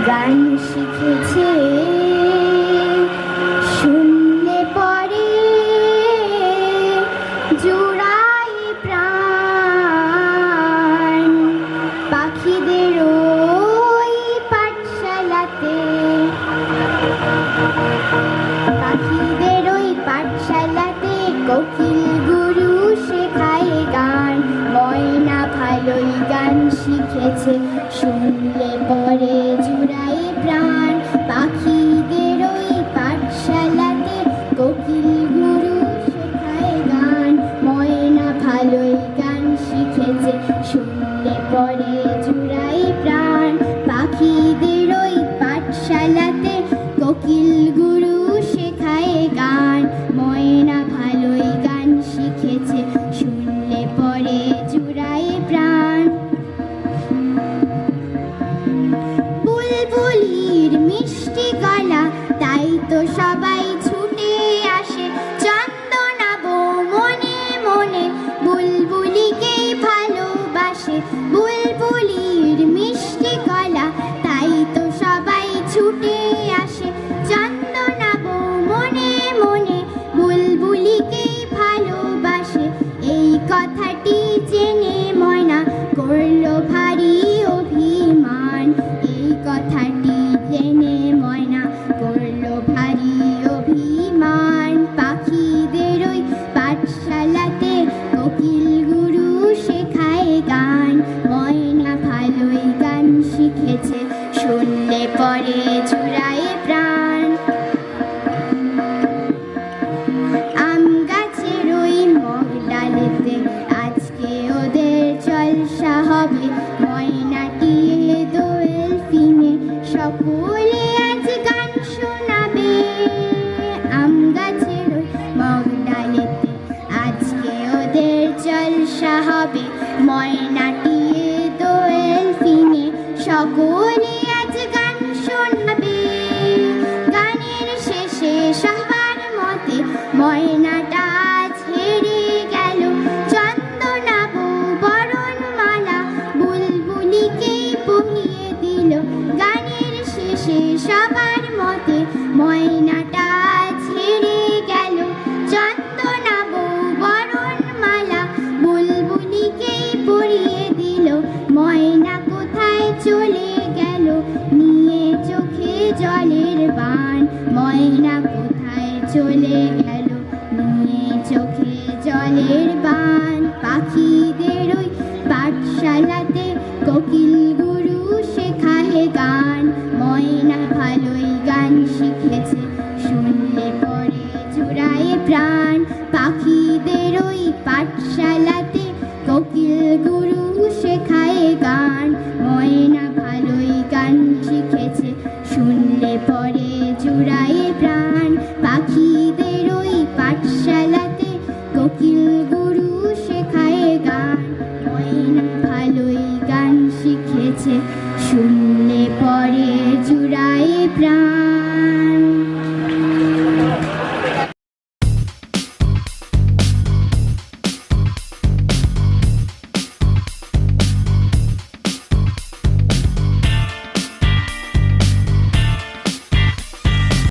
গান শিখেছে, শুনলে পরে জোড়াই প্রাণ। পাখিদের ওই পাঠশালাতে, পাখিদের ওই পাঠশালাতে কোকিল গুরু শেখায় গান। ময়না ভালোই গান শিখেছে, শুনলে পরে জুড়ায় প্রাণ। পাখিদের ওই পাঠশালাতে কোকিল গুরু শেখায় গান। ময়না ভালোই গান শিখেছে, শুনলে পরে জুড়ায় প্রাণ। পাখিদের ওই পাঠশালাতে কোকিল গুরু শেখায় গান। ময়না ভালোই গান শিখেছে, শুনলে পরে জুড়ায় প্রাণ। বুলবুলির মিষ্টি গলা, তাই তো সবাই ছুটে আসে। চন্দনা বউ মনে মনে বুলবুলিকেই ভালোবাসে। বুলবুলির মিষ্টি গলা, তাই তো সবাই ছুটে আসে। চন্দনা বউ মনে মনে বুলবুলিকেই ভালোবাসে। এই কথাটি জেনে ময়না করলো ভারী অভিমান। এই কথাটি জেনে ময়না করলো ভারী অভিমান। পাখিদের ওই পাঠশালাতে কোকিল গুরু শেখায় গান। ময়না ভালোই গান শিখেছে, শুনলে পরে জুড়ায় প্রাণ। আম গাছের ওই মগ ডালেতে আজকে ওদের জলসা হবে। ময়নাটি দোয়েল ফিনে সকলে আজ গান শোনাবে। আম গাছের ওই মগ ডালেতে আজকে ওদের জলসা হবে। ময়নাটি দোয়েল ফিনে সকলে আজ গান শোনাবে। গানের শেষে সবার মতে ময়নাটা আজ হেরে গেল। চন্দনা বউ বরণমালা বুলবুলিকেই পরিয়ে দিল। গানের শেষে সবার মতে ময়নাটা আজ হেরে গেল। চন্দনা বউ বরণমালা বুলবুলিকেই পরিয়ে দিল। ময়না কোথায় চলে গেল নিয়ে চোখে জলের বান। ময়না কোথায় চলে গেল নিয়ে চোখে জলের বান। পাখিদের ওই পাঠশালাতে কোকিল গুরু শেখায় গান। ময়না ভালোই গান শিখেছে, শুনলে পরে জুড়ায় প্রাণ। পাখিদের ওই পাঠশালাতে কোকিল গুরু শেখায় গান। ময়না ভালোই গান শিখেছে, শুনলে পরে জুড়ায় প্রাণ। পাখিদের ওই পাঠশালাতে কোকিল গুরু শেখায় গান। ময়না ভালোই গান শিখেছে, শুনলে পরে জুড়ায় প্রাণ।